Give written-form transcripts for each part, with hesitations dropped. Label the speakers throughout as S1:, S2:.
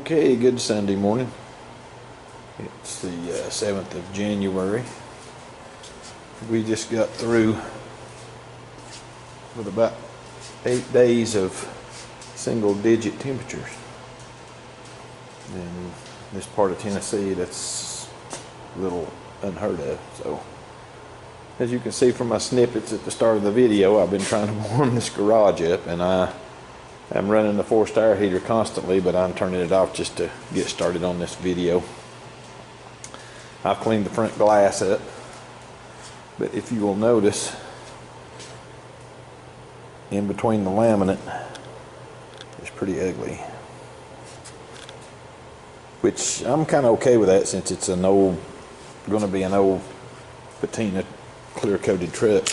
S1: Okay, good Sunday morning. It's the 7th of January. We just got through with about 8 days of single-digit temperatures. In this part of Tennessee, that's a little unheard of. So, as you can see from my snippets at the start of the video, I've been trying to warm this garage up, and I'm running the forced air heater constantly, but I'm turning it off just to get started on this video. I've cleaned the front glass up, but if you will notice, in between the laminate, it's pretty ugly. Which I'm kind of okay with that, since it's going to be an old patina clear coated truck.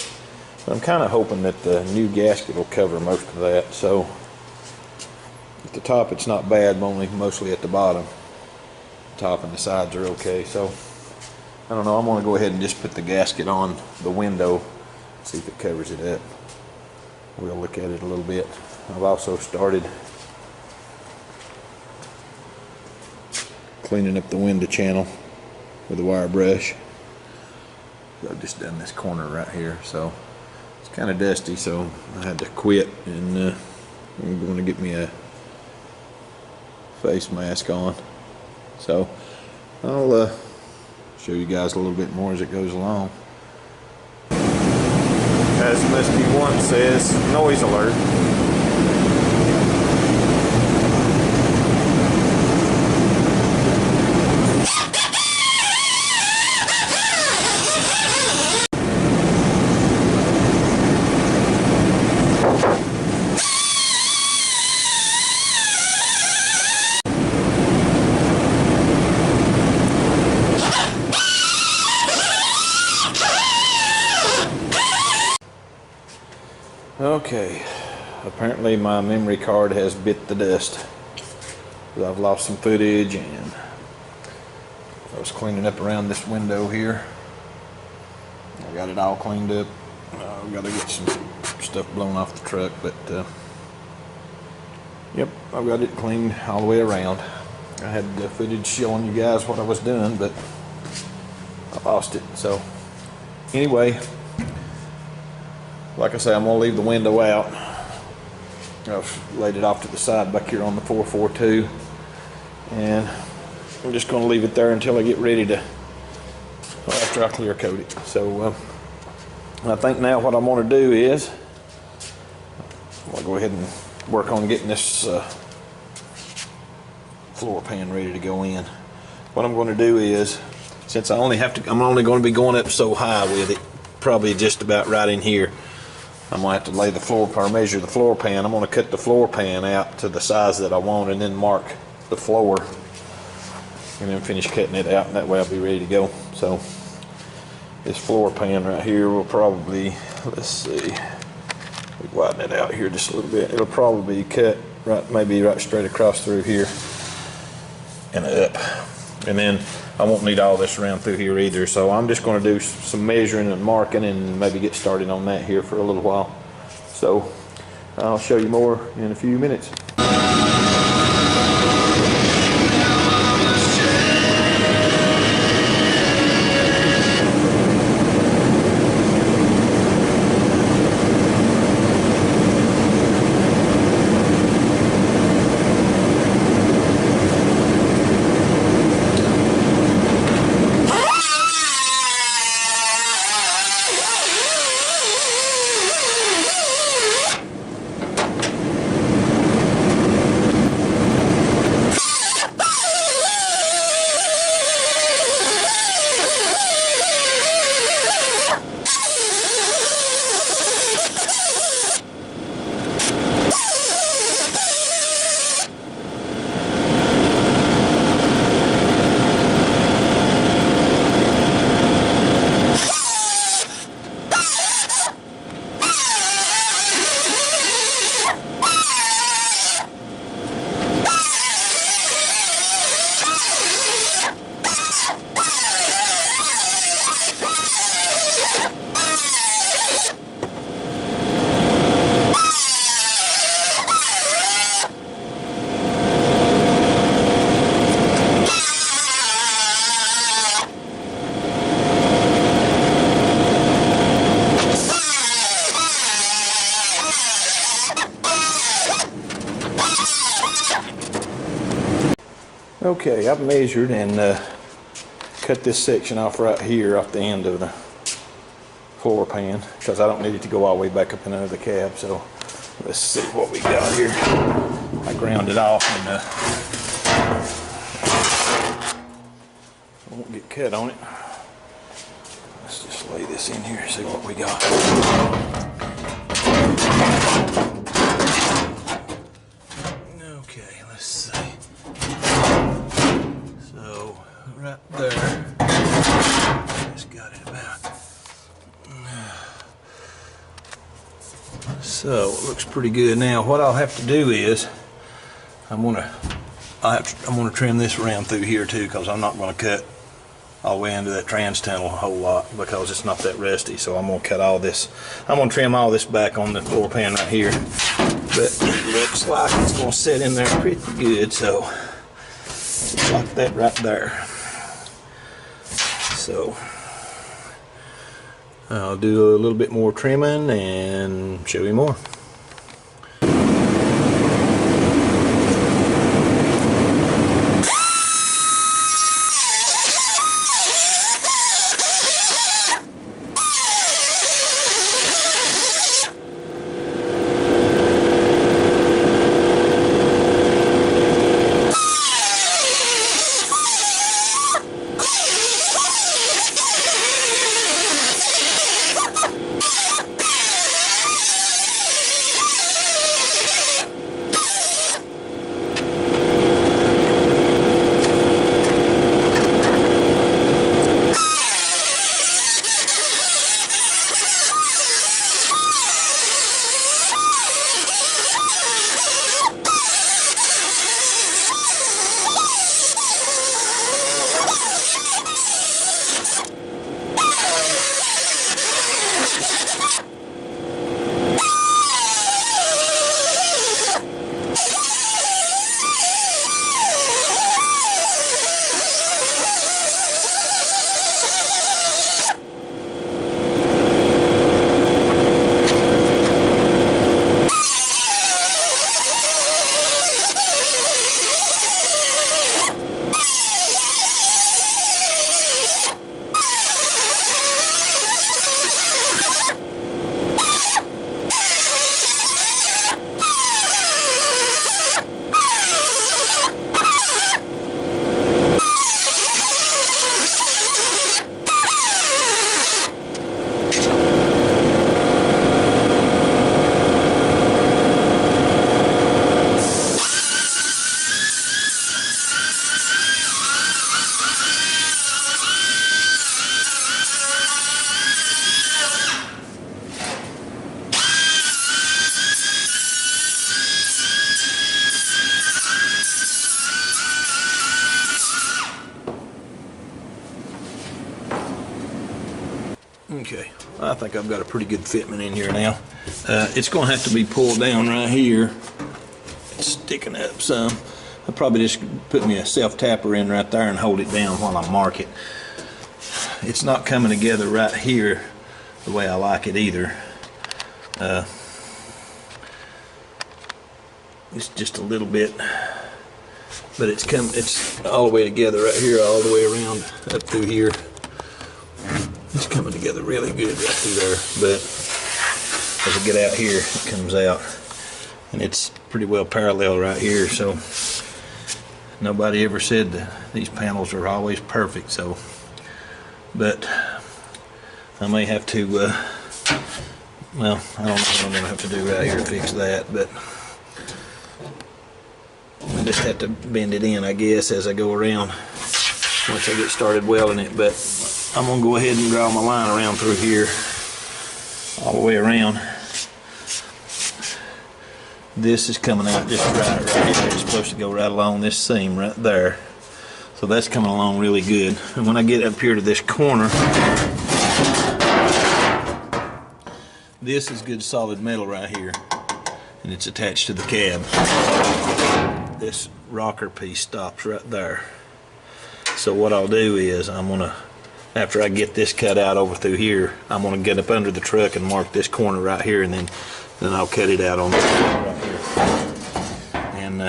S1: But I'm kind of hoping that the new gasket will cover most of that. So at the top it's not bad, but mostly at the bottom. The top and the sides are okay. So I don't know, I'm going to go ahead and just put the gasket on the window, see if it covers it up. We'll look at it a little bit. I've also started cleaning up the window channel with a wire brush. I've just done this corner right here, so it's kind of dusty, so I had to quit, and I'm going to get me a face mask on. So I'll show you guys a little bit more as it goes along. As Musty One says, noise alert. Okay, apparently my memory card has bit the dust. I've lost some footage, and I was cleaning up around this window here. I got it all cleaned up. I've got to get some stuff blown off the truck, but yep, I've got it cleaned all the way around. I had the footage showing you guys what I was doing, but I lost it. So anyway, like I say, I'm going to leave the window out. I've laid it off to the side back here on the 442, and I'm just going to leave it there until I get ready to, after I clear coat it. So I think now what I'm going to do is I'm going to go ahead and work on getting this floor pan ready to go in. What I'm going to do is, since I'm only going to be going up so high with it, probably just about right in here, I'm going to have to lay the floor or measure the floor pan. I'm going to cut the floor pan out to the size that I want, and then mark the floor, and then finish cutting it out, and that way I'll be ready to go. So this floor pan right here will probably, let's see, we widen it out here just a little bit. It'll probably be cut right, maybe right straight across through here and up. And then I won't need all this around through here either, so I'm just going to do some measuring and marking and maybe get started on that here for a little while. So I'll show you more in a few minutes. Okay, I've measured and cut this section off right here off the end of the floor pan because I don't need it to go all the way back up and under the cab. So let's see what we got here. I ground it off and I won't get cut on it. Let's just lay this in here and see what we got. Okay, let's see. So right there, just got it about. So it looks pretty good. Now what I'll have to do is I'm gonna trim this around through here too, because I'm not gonna cut all the way into that trans tunnel a whole lot because it's not that rusty. So I'm gonna cut all this. I'm gonna trim all this back on the floor pan right here. But it looks like it's gonna sit in there pretty good. So like that right there. So I'll do a little bit more trimming and show you more. Okay, I think I've got a pretty good fitment in here now. It's going to have to be pulled down right here. It's sticking up some. I'll probably just put me a self-tapper in right there and hold it down while I mark it. It's not coming together right here the way I like it either. It's just a little bit, but it's all the way together right here, all the way around up through here. It's coming together really good right through there, but as I get out here, it comes out, and it's pretty well parallel right here. So nobody ever said that these panels are always perfect. So, but I may have to. Well, I don't know what I'm gonna have to do right here to fix that, but I just have to bend it in, I guess, as I go around once I get started welding it. But I'm gonna go ahead and draw my line around through here, all the way around. This is coming out just right here. It's supposed to go right along this seam right there. So that's coming along really good. And when I get up here to this corner, this is good solid metal right here, and it's attached to the cab. This rocker piece stops right there. So what I'll do is after I get this cut out over through here, I'm gonna get up under the truck and mark this corner right here, and then I'll cut it out on right here. And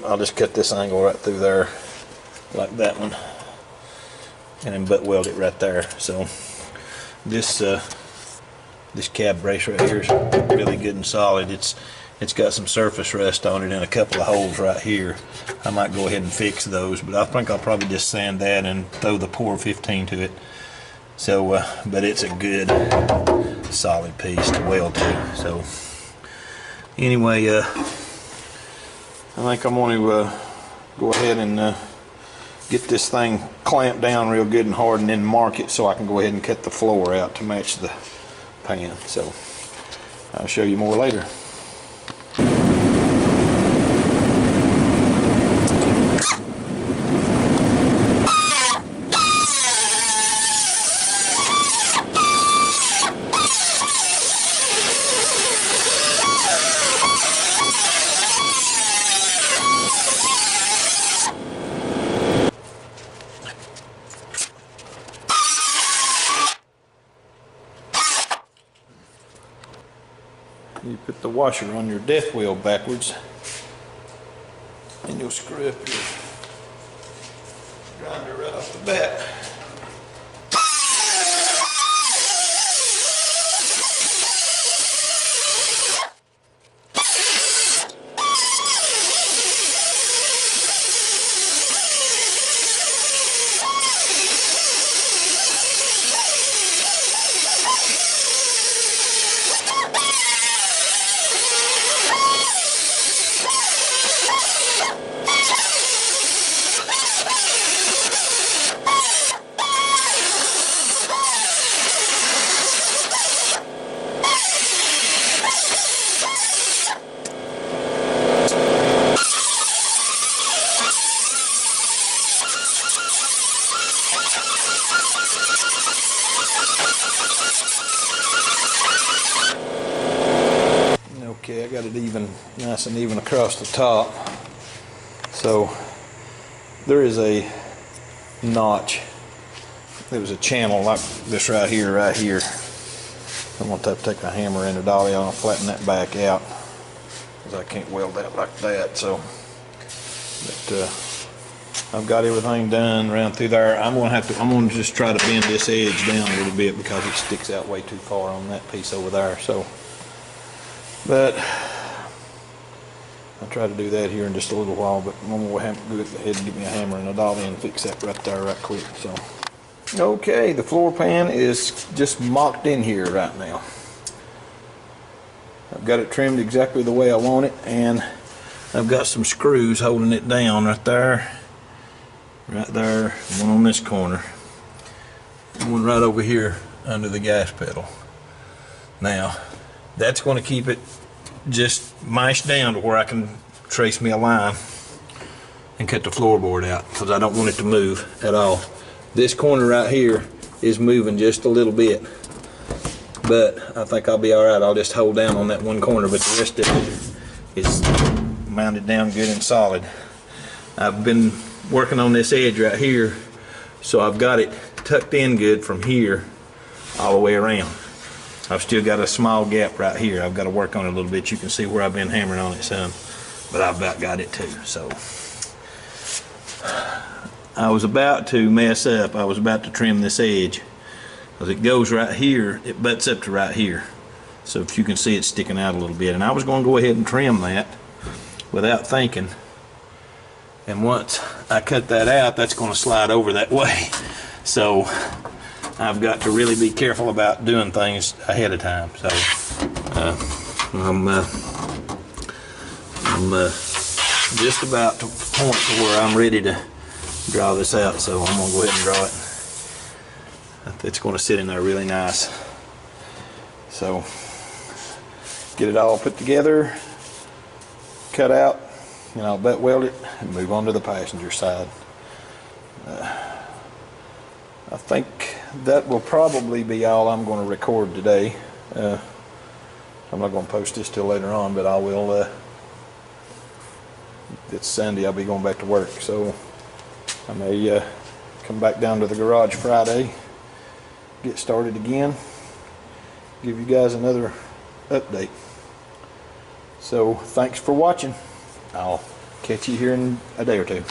S1: I'll just cut this angle right through there like that one, and then butt weld it right there. So this cab brace right here is really good and solid. It's got some surface rust on it and a couple of holes right here. I might go ahead and fix those, but I think I'll probably just sand that and throw the pour 15 to it. So but it's a good solid piece to weld to. So anyway, I think I'm going to go ahead and get this thing clamped down real good and hard, and then mark it so I can go ahead and cut the floor out to match the pan. So I'll show you more later. You put the washer on your death wheel backwards, and you'll screw up your grinder right off the bat. Okay, I got it even, nice and even across the top. So there is a notch. There was a channel like this right here, right here. I'm going to have to take a hammer and a dolly on and flatten that back out, because I can't weld that like that. So, but I've got everything done around through there. I'm going to just try to bend this edge down a little bit because it sticks out way too far on that piece over there. So, but I'll try to do that here in just a little while. But I'm going to go ahead and get me a hammer and a dolly and fix that right there right quick. So, okay, the floor pan is just mocked in here right now. I've got it trimmed exactly the way I want it, and I've got some screws holding it down right there, one on this corner, and one right over here under the gas pedal. Now, that's going to keep it just mashed down to where I can trace me a line and cut the floorboard out, because I don't want it to move at all. This corner right here is moving just a little bit, but I think I'll be alright. I'll just hold down on that one corner, but the rest of it is mounted down good and solid. I've been working on this edge right here, so I've got it tucked in good from here all the way around. I've still got a small gap right here. I've got to work on it a little bit. You can see where I've been hammering on it some, but I've about got it too. So I was about to mess up. I was about to trim this edge, because it goes right here, it butts up to right here. So if you can see, it's sticking out a little bit, and I was going to go ahead and trim that without thinking, and once I cut that out, that's going to slide over that way. So I've got to really be careful about doing things ahead of time. So I'm just about to the point to where I'm ready to draw this out, so I'm going to go ahead and draw it. It's going to sit in there really nice. So get it all put together, cut out, and I'll butt weld it and move on to the passenger side. I think that will probably be all I'm going to record today. I'm not going to post this till later on, but I will. It's Sunday, I'll be going back to work, so I may come back down to the garage Friday, get started again, give you guys another update. So thanks for watching. I'll Catch you here in a day or two.